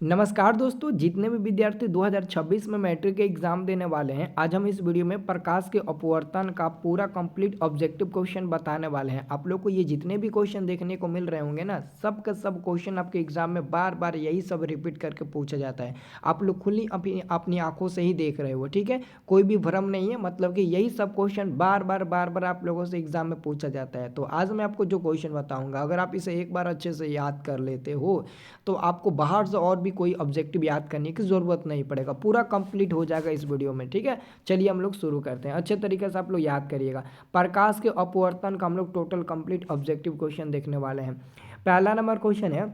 नमस्कार दोस्तों, जितने भी विद्यार्थी 2026 में मैट्रिक के एग्जाम देने वाले हैं, आज हम इस वीडियो में प्रकाश के अपवर्तन का पूरा कंप्लीट ऑब्जेक्टिव क्वेश्चन बताने वाले हैं। आप लोग को ये जितने भी क्वेश्चन देखने को मिल रहे होंगे ना, सब का सब क्वेश्चन आपके एग्जाम में बार बार यही सब रिपीट करके पूछा जाता है। आप लोग खुली अपनी आंखों से ही देख रहे हो, ठीक है। कोई भी भ्रम नहीं है, मतलब कि यही सब क्वेश्चन बार बार आप लोगों से एग्जाम में पूछा जाता है। तो आज मैं आपको जो क्वेश्चन बताऊंगा, अगर आप इसे एक बार अच्छे से याद कर लेते हो तो आपको बाहर से और भी कोई ऑब्जेक्टिव याद करने की ज़रूरत नहीं पड़ेगा, पूरा कंप्लीट हो जाएगा इस वीडियो में, ठीक है। चलिए हम लोग शुरू करते हैं। अच्छे तरीके से आप लोग याद करिएगा। प्रकाश के अपवर्तन का हम लोग टोटल कंप्लीट ऑब्जेक्टिव क्वेश्चन देखने वाले हैं। पहला नंबर क्वेश्चन है,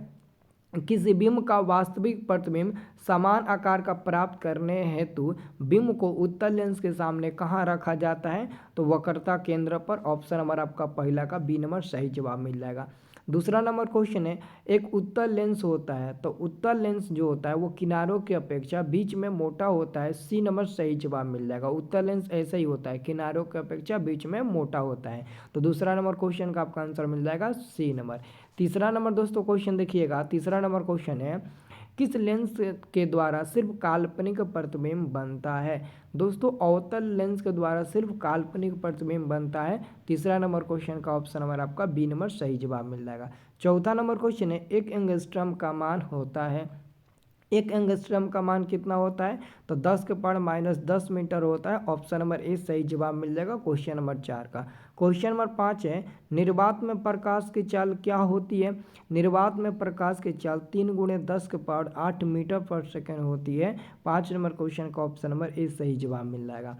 किसी बिंब का वास्तविक प्रतिबिंब समान आकार का प्राप्त करने हेतु बिंब को उत्तल लेंस के सामने कहाँ रखा जाता है? तो वक्रता केंद्र पर। ऑप्शन नंबर आपका पहला का बी नंबर सही जवाब मिल जाएगा। दूसरा नंबर क्वेश्चन है, एक उत्तल लेंस होता है, तो उत्तल लेंस जो होता है वो किनारों की अपेक्षा बीच में मोटा होता है। सी नंबर सही जवाब मिल जाएगा। उत्तल लेंस ऐसा ही होता है, किनारों की अपेक्षा बीच में मोटा होता है। तो दूसरा नंबर क्वेश्चन का आपका आंसर मिल जाएगा सी नंबर। तीसरा नंबर दोस्तों क्वेश्चन देखिएगा। तीसरा नंबर क्वेश्चन है, किस लेंस के द्वारा सिर्फ काल्पनिक प्रतिबिंब बनता है? दोस्तों अवतल लेंस के द्वारा सिर्फ काल्पनिक प्रतिबिंब बनता है। तीसरा नंबर क्वेश्चन का ऑप्शन नंबर आपका बी नंबर सही जवाब मिल जाएगा। चौथा नंबर क्वेश्चन है, एक एंगस्ट्रम का मान होता है। एक एंगस्ट्रम का मान कितना होता है? तो 10 के पावर -10 मीटर होता है। ऑप्शन नंबर ए सही जवाब मिल जाएगा क्वेश्चन नंबर 4 का। क्वेश्चन नंबर 5 है, निर्वात में प्रकाश की चाल क्या होती है? निर्वात में प्रकाश की चाल 3 × 10 के पावर 8 मीटर पर सेकेंड होती है। 5 नंबर क्वेश्चन का ऑप्शन नंबर ए सही जवाब मिल जाएगा।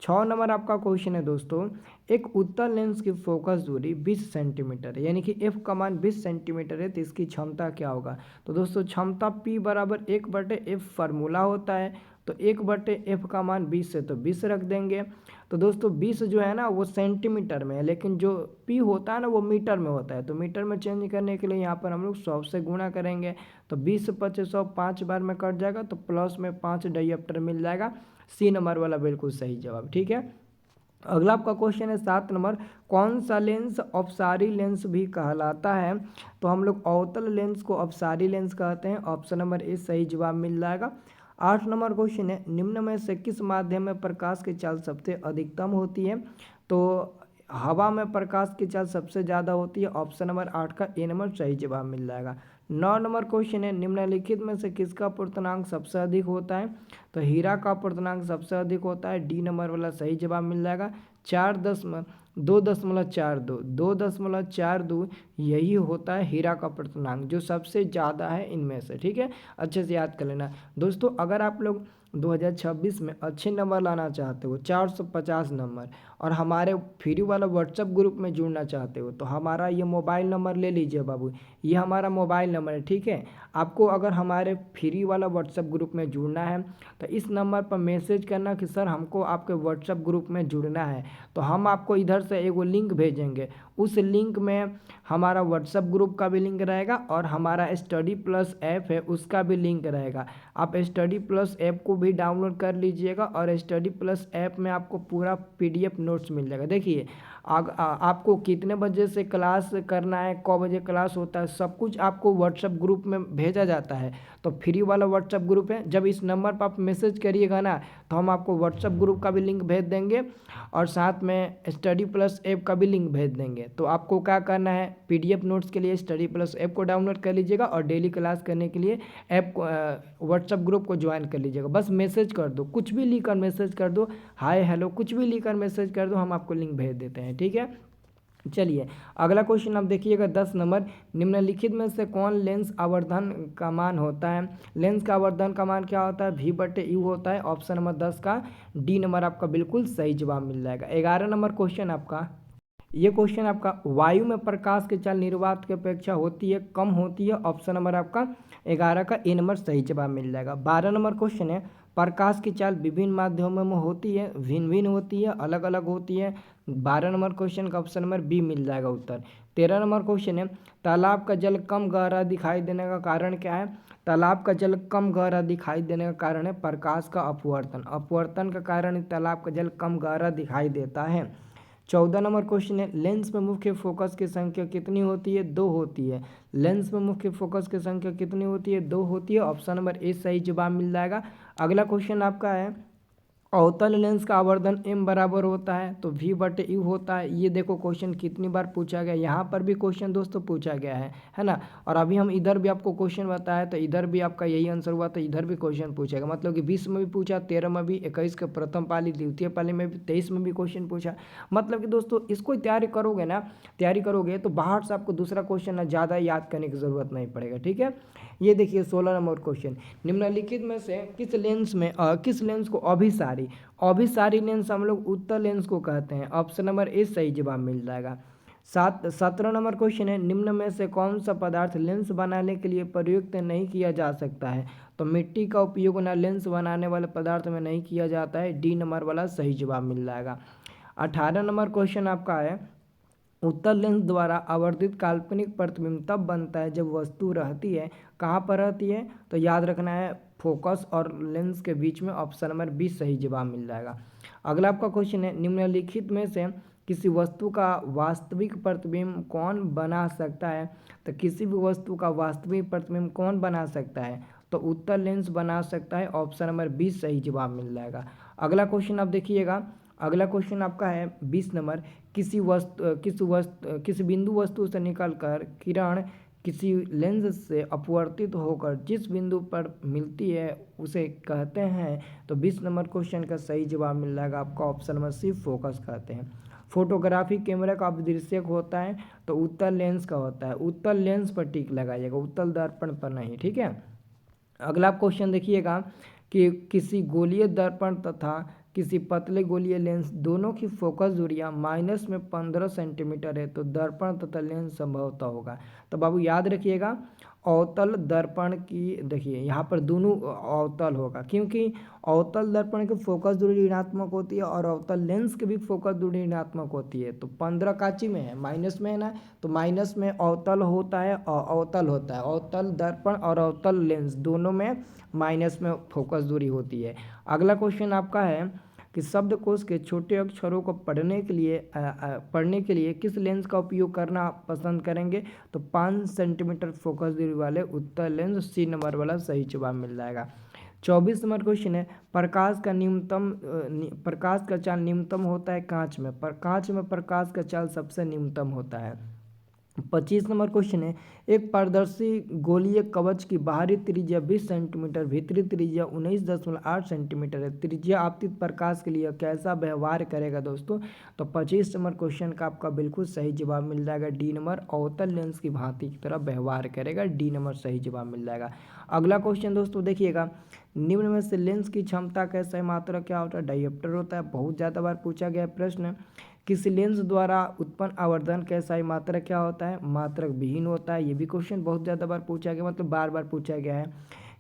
6 नंबर आपका क्वेश्चन है दोस्तों, एक उत्तल लेंस की फोकस दूरी 20 सेंटीमीटर है, यानी कि एफ का मान 20 सेंटीमीटर है, तो इसकी क्षमता क्या होगा? तो दोस्तों क्षमता P बराबर 1/f फार्मूला होता है। तो 1/f का मान 20 है तो 20 रख देंगे। तो दोस्तों 20 जो है ना वो सेंटीमीटर में है, लेकिन जो P होता है ना वो मीटर में होता है। तो मीटर में चेंज करने के लिए यहाँ पर हम लोग 100 से गुणा करेंगे। तो 20 × 25 100 5 बार में कट जाएगा, तो प्लस में 5 डायप्टर मिल जाएगा। सी नंबर वाला बिल्कुल सही जवाब, ठीक है। अगला आपका क्वेश्चन है 7 नंबर, कौन सा लेंस अपसारी लेंस भी कहलाता है? तो हम लोग अवतल लेंस को अपसारी लेंस कहते हैं। ऑप्शन नंबर ए सही जवाब मिल जाएगा। 8 नंबर क्वेश्चन है, निम्न में से किस माध्यम में प्रकाश की चाल सबसे अधिकतम होती है? तो हवा में प्रकाश की चाल सबसे ज़्यादा होती है। ऑप्शन नंबर 8 का ए नंबर सही जवाब मिल जाएगा। 9 नंबर क्वेश्चन है, निम्नलिखित में से किसका पूर्णांक सबसे अधिक होता है? तो हीरा का पूर्णांक सबसे अधिक होता है। डी नंबर वाला सही जवाब मिल जाएगा। 2.42 यही होता है हीरा का पूर्णांक, जो सबसे ज़्यादा है इनमें से, ठीक है। अच्छे से याद कर लेना दोस्तों। अगर आप लोग 2026 में अच्छे नंबर लाना चाहते हो, 450 नंबर, और हमारे फ्री वाला व्हाट्सएप ग्रुप में जुड़ना चाहते हो, तो हमारा ये मोबाइल नंबर ले लीजिए बाबू, ये हमारा मोबाइल नंबर है, ठीक है। आपको अगर हमारे फ्री वाला व्हाट्सएप ग्रुप में जुड़ना है तो इस नंबर पर मैसेज करना कि सर हमको आपके व्हाट्सएप ग्रुप में जुड़ना है। तो हम आपको इधर से एगो लिंक भेजेंगे, उस लिंक में हमारा व्हाट्सएप ग्रुप का भी लिंक रहेगा और हमारा स्टडी प्लस ऐप है उसका भी लिंक रहेगा। आप स्टडी प्लस ऐप को भी डाउनलोड कर लीजिएगा और स्टडी प्लस ऐप में आपको पूरा PDF नोट्स मिल जाएगा। देखिए आपको कितने बजे से क्लास करना है, कब बजे क्लास होता है, सब कुछ आपको व्हाट्सएप ग्रुप में भेजा जाता है। तो फ्री वाला व्हाट्सएप ग्रुप है, जब इस नंबर पर आप मैसेज करिएगा ना तो हम आपको व्हाट्सएप ग्रुप का भी लिंक भेज देंगे और साथ में स्टडी प्लस ऐप का भी लिंक भेज देंगे। तो आपको क्या करना है, PDF नोट्स के लिए स्टडी प्लस ऐप को डाउनलोड कर लीजिएगा और डेली क्लास करने के लिए ऐप को व्हाट्सएप ग्रुप को ज्वाइन कर लीजिएगा। बस मैसेज कर दो, कुछ भी लिखकर मैसेज कर दो, हाय हेलो कुछ भी लिखकर मैसेज कर दो, हम आपको लिंक भेज देते हैं, ठीक है। चलिए अगला क्वेश्चन आप देखिएगा 10 नंबर, निम्नलिखित में से कौन लेंस आवर्धन का मान होता है? लेंस का आवर्धन का मान क्या होता है? V/U होता है। ऑप्शन नंबर 10 का डी नंबर आपका बिल्कुल सही जवाब मिल जाएगा। 11 नंबर क्वेश्चन आपका, ये क्वेश्चन आपका, वायु में प्रकाश की चाल निर्वात की अपेक्षा होती है कम होती है? ऑप्शन नंबर आपका 11 का ए नंबर सही जवाब मिल जाएगा। 12 नंबर क्वेश्चन है, प्रकाश की चाल विभिन्न माध्यमों में होती है, भिन्न भिन्न होती है, अलग अलग होती है? 12 नंबर क्वेश्चन का ऑप्शन नंबर बी मिल जाएगा उत्तर। 13 नंबर क्वेश्चन है, तालाब का जल कम गहरा दिखाई देने का कारण क्या है? तालाब का जल कम गहरा दिखाई देने का कारण है प्रकाश का अपवर्तन। अपवर्तन का कारण तालाब का जल कम गहरा दिखाई देता है। 14 नंबर क्वेश्चन है, लेंस में मुख्य फोकस की संख्या कितनी होती है? 2 होती है। लेंस में मुख्य फोकस की संख्या कितनी होती है? 2 होती है। ऑप्शन नंबर ए सही जवाब मिल जाएगा। अगला क्वेश्चन आपका है, अवतल लेंस का आवर्धन m बराबर होता है तो v/u होता है। ये देखो क्वेश्चन कितनी बार पूछा गया, यहाँ पर भी क्वेश्चन दोस्तों पूछा गया है ना। और अभी हम इधर भी आपको क्वेश्चन बताया तो इधर भी आपका यही आंसर हुआ, तो इधर भी क्वेश्चन पूछेगा। मतलब कि 20 में भी पूछा, 13 में भी, 21 के प्रथम पाली, द्वितीय पाली में भी, 23 में भी क्वेश्चन पूछा। मतलब कि दोस्तों इसको तैयारी करोगे ना, तैयारी करोगे तो बाहर से आपको दूसरा क्वेश्चन ना ज़्यादा याद करने की ज़रूरत नहीं पड़ेगा। ठीक है, ये देखिए 16 नंबर क्वेश्चन, निम्नलिखित में से किस लेंस को अभिसारी लेंस हम लोग उत्तल लेंस को कहते हैं? ऑप्शन नंबर ए सही जवाब मिल जाएगा। 17 नंबर क्वेश्चन है, निम्न में से कौन सा पदार्थ लेंस बनाने के लिए प्रयुक्त नहीं किया जा सकता है? तो मिट्टी का उपयोग ना लेंस बनाने वाले पदार्थ में नहीं किया जाता है। डी नंबर वाला सही जवाब मिल जाएगा। 18 नंबर क्वेश्चन आपका है, उत्तल लेंस द्वारा आवर्धित काल्पनिक प्रतिबिंब तब बनता है जब वस्तु रहती है, कहाँ पर रहती है? तो याद रखना है फोकस और लेंस के बीच में। ऑप्शन नंबर बी सही जवाब मिल जाएगा। अगला आपका क्वेश्चन है, निम्नलिखित में से किसी वस्तु का वास्तविक प्रतिबिंब कौन बना सकता है? तो किसी भी वस्तु का वास्तविक प्रतिबिंब कौन बना सकता है? तो उत्तल लेंस बना सकता है। ऑप्शन नंबर 20 सही जवाब मिल जाएगा। अगला क्वेश्चन आप देखिएगा, अगला क्वेश्चन आपका है 20 नंबर, किसी बिंदु वस्तु से निकलकर किरण किसी लेंस से अपवर्तित होकर जिस बिंदु पर मिलती है उसे कहते हैं? तो 20 नंबर क्वेश्चन का सही जवाब मिल जाएगा आपका। ऑप्शन नंबर सी फोकस कहते हैं। फोटोग्राफी कैमरा का अपदृश्यक होता है तो उत्तल लेंस का होता है। उत्तल लेंस पर टिक लगाइएगा, उत्तल दर्पण पर नहीं। ठीक है, अगला क्वेश्चन देखिएगा कि किसी गोलीय दर्पण तथा किसी पतले गोलीय लेंस दोनों की फोकस दूरियां -15 सेंटीमीटर है तो दर्पण तथा लेंस संभवतः होगा। तो बाबू याद रखिएगा, अवतल दर्पण की, देखिए यहाँ पर दोनों अवतल होगा क्योंकि अवतल दर्पण की फोकस दूरी ऋणात्मक होती है और अवतल लेंस की भी फोकस दूरी ऋणात्मक होती है। तो 15 काची में है, माइनस में है ना, तो माइनस में अवतल होता है और अवतल होता है। अवतल दर्पण और अवतल लेंस दोनों में माइनस में फोकस दूरी होती है। अगला क्वेश्चन आपका है कि शब्दकोश के छोटे अक्षरों को पढ़ने के लिए किस लेंस का उपयोग करना पसंद करेंगे? तो 5 सेंटीमीटर फोकस दूरी वाले उत्तल लेंस, सी नंबर वाला सही जवाब मिल जाएगा। 24 नंबर क्वेश्चन है, प्रकाश का चाल न्यूनतम होता है कांच में, पर कांच में प्रकाश का चाल सबसे न्यूनतम होता है। 25 नंबर क्वेश्चन है, एक पारदर्शी गोलीय कवच की बाहरी त्रिज्या 20 सेंटीमीटर, भीतरी त्रिज्या 19.8 सेंटीमीटर है। त्रिज्या आपतित प्रकाश के लिए कैसा व्यवहार करेगा दोस्तों? तो 25 नंबर क्वेश्चन का आपका बिल्कुल सही जवाब मिल जाएगा। डी नंबर, अवतल लेंस की भांति की तरह व्यवहार करेगा। डी नंबर सही जवाब मिल जाएगा। अगला क्वेश्चन दोस्तों देखिएगा, निम्न में से लेंस की क्षमता कैसा है? मात्रा क्या होता है? डायोप्टर होता है। बहुत ज़्यादा बार पूछा गया प्रश्न। किसी लेंस द्वारा उत्पन्न आवर्धन कैसा है? मात्रक क्या होता है? मात्रक विहीन होता है। ये भी क्वेश्चन बहुत ज़्यादा बार पूछा गया, मतलब बार बार पूछा गया है।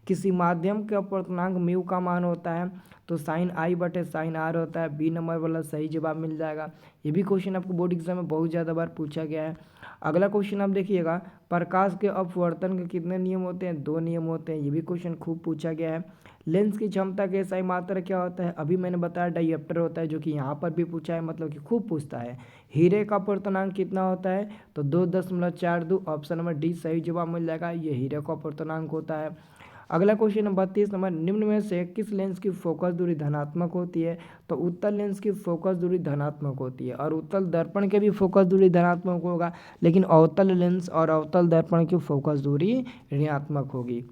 किसी माध्यम के अपवर्तनांक म्यू का मान होता है तो साइन आई बटे साइन आर होता है। बी नंबर वाला सही जवाब मिल जाएगा। ये भी क्वेश्चन आपको बोर्ड एग्जाम में बहुत ज़्यादा बार पूछा गया है। अगला क्वेश्चन आप देखिएगा, प्रकाश के अपवर्तन के कितने नियम होते हैं? 2 नियम होते हैं। ये भी क्वेश्चन खूब पूछा गया है। लेंस की क्षमता के SI मात्रा क्या होता है? अभी मैंने बताया डायोप्टर होता है, जो कि यहाँ पर भी पूछा है, मतलब कि खूब पूछता है। हीरे का अपवर्तनांक कितना होता है? तो 2.42। ऑप्शन नंबर डी सही जवाब मिल जाएगा। ये हीरे का अपवर्तनांक होता है। अगला क्वेश्चन नंबर 32 नंबर, निम्न में से किस लेंस की फोकस दूरी धनात्मक होती है? तो उत्तल लेंस की फोकस दूरी धनात्मक होती है और उत्तल दर्पण के भी फोकस दूरी धनात्मक होगा, लेकिन अवतल लेंस और अवतल दर्पण की फोकस दूरी ऋणात्मक होगी।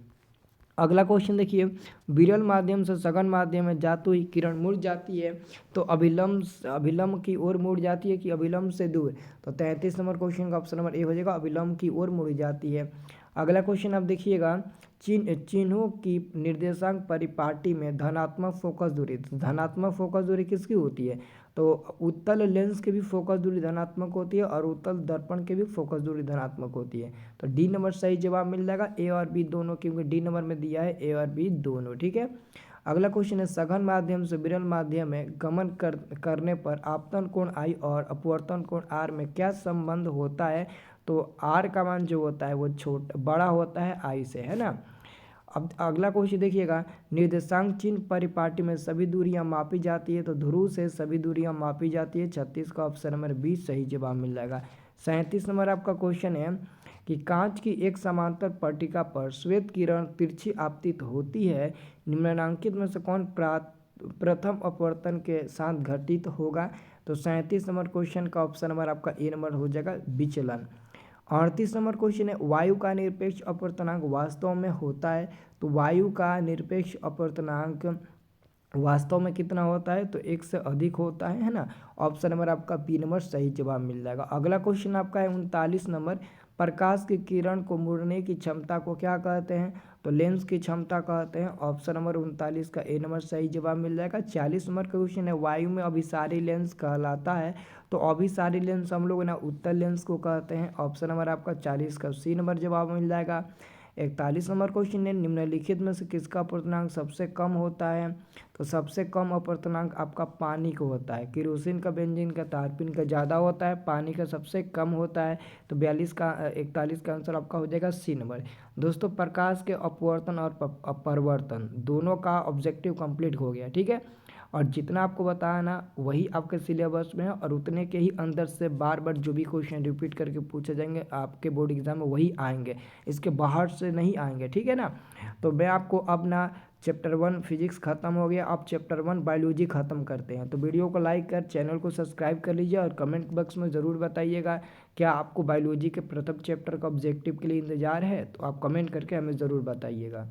अगला क्वेश्चन देखिए, विरल माध्यम से सघन माध्यम में जाते हुई किरण मुड़ जाती है तो अभिलंब की ओर मुड़ जाती है कि अभिलंब से दूर? तो 33 नंबर क्वेश्चन का ऑप्शन नंबर ए हो जाएगा, अभिलंब की ओर मुड़ जाती है। अगला क्वेश्चन आप देखिएगा, चिन्हों की निर्देशांक परिपाटी में धनात्मक फोकस दूरी किसकी होती है? तो उत्तल लेंस की भी फोकस दूरी धनात्मक होती है और उत्तल दर्पण की भी फोकस दूरी धनात्मक होती है। तो डी नंबर सही जवाब मिल जाएगा, ए और बी दोनों, क्योंकि डी नंबर में दिया है ए और बी दोनों। ठीक है, अगला क्वेश्चन है, सघन माध्यम से विरल माध्यम में गमन करने पर आपतन कोण आई और अपवर्तन कोण आर में क्या संबंध होता है? तो आर का मान जो होता है वो बड़ा होता है आई से, है ना। अब अगला क्वेश्चन देखिएगा, निर्देशांक चिन्ह परिपाटी में सभी दूरियां मापी जाती है, तो ध्रुव से सभी दूरियां मापी जाती है। 36 का ऑप्शन नंबर 20 सही जवाब मिल जाएगा। 37 नंबर आपका क्वेश्चन है कि कांच की एक समांतर पट्टिका पर श्वेत किरण तिरछी आपतित होती है, निम्नलिखित में से कौन प्रथम अपवर्तन के साथ घटित होगा। तो 37 नंबर क्वेश्चन का ऑप्शन नंबर आपका ए नंबर हो जाएगा विचलन। 38 नंबर क्वेश्चन है, वायु का निरपेक्ष अपवर्तनांक वास्तव में होता है, तो वायु का निरपेक्ष अपवर्तनांक वास्तव में कितना होता है, तो 1 से अधिक होता है ना। ऑप्शन नंबर आपका बी नंबर सही जवाब मिल जाएगा। अगला क्वेश्चन आपका है 39 नंबर, प्रकाश की किरण को मुड़ने की क्षमता को क्या कहते हैं, तो लेंस की क्षमता कहते हैं। ऑप्शन नंबर 39 का ए नंबर सही जवाब मिल जाएगा। 40 नंबर का क्वेश्चन है, वायु में अभिसारी लेंस कहलाता है, तो अभिसारी लेंस हम लोग ना उत्तल लेंस को कहते हैं। ऑप्शन नंबर आपका 40 का सी नंबर जवाब मिल जाएगा। 41 नंबर क्वेश्चन है, निम्नलिखित में से किसका अपवर्तनांक सबसे कम होता है, तो सबसे कम अपवर्तनांक आपका पानी को होता है। केरोसिन का, बेंजीन का, तारपीन का ज़्यादा होता है, पानी का सबसे कम होता है। तो 41 का आंसर आपका हो जाएगा सी नंबर। दोस्तों प्रकाश के अपवर्तन और अपवर्तन दोनों का ऑब्जेक्टिव कंप्लीट हो गया, ठीक है। और जितना आपको बताया ना वही आपके सिलेबस में है, और उतने के ही अंदर से बार बार जो भी क्वेश्चन रिपीट करके पूछे जाएंगे आपके बोर्ड एग्जाम में वही आएंगे, इसके बाहर से नहीं आएंगे, ठीक है ना। तो मैं आपको अब ना चैप्टर 1 फिजिक्स खत्म हो गया, अब चैप्टर 1 बायोलॉजी खत्म करते हैं। तो वीडियो को लाइक कर चैनल को सब्सक्राइब कर लीजिए, और कमेंट बॉक्स में ज़रूर बताइएगा क्या आपको बायोलॉजी के प्रथम चैप्टर का ऑब्जेक्टिव के लिए इंतजार है, तो आप कमेंट करके हमें ज़रूर बताइएगा।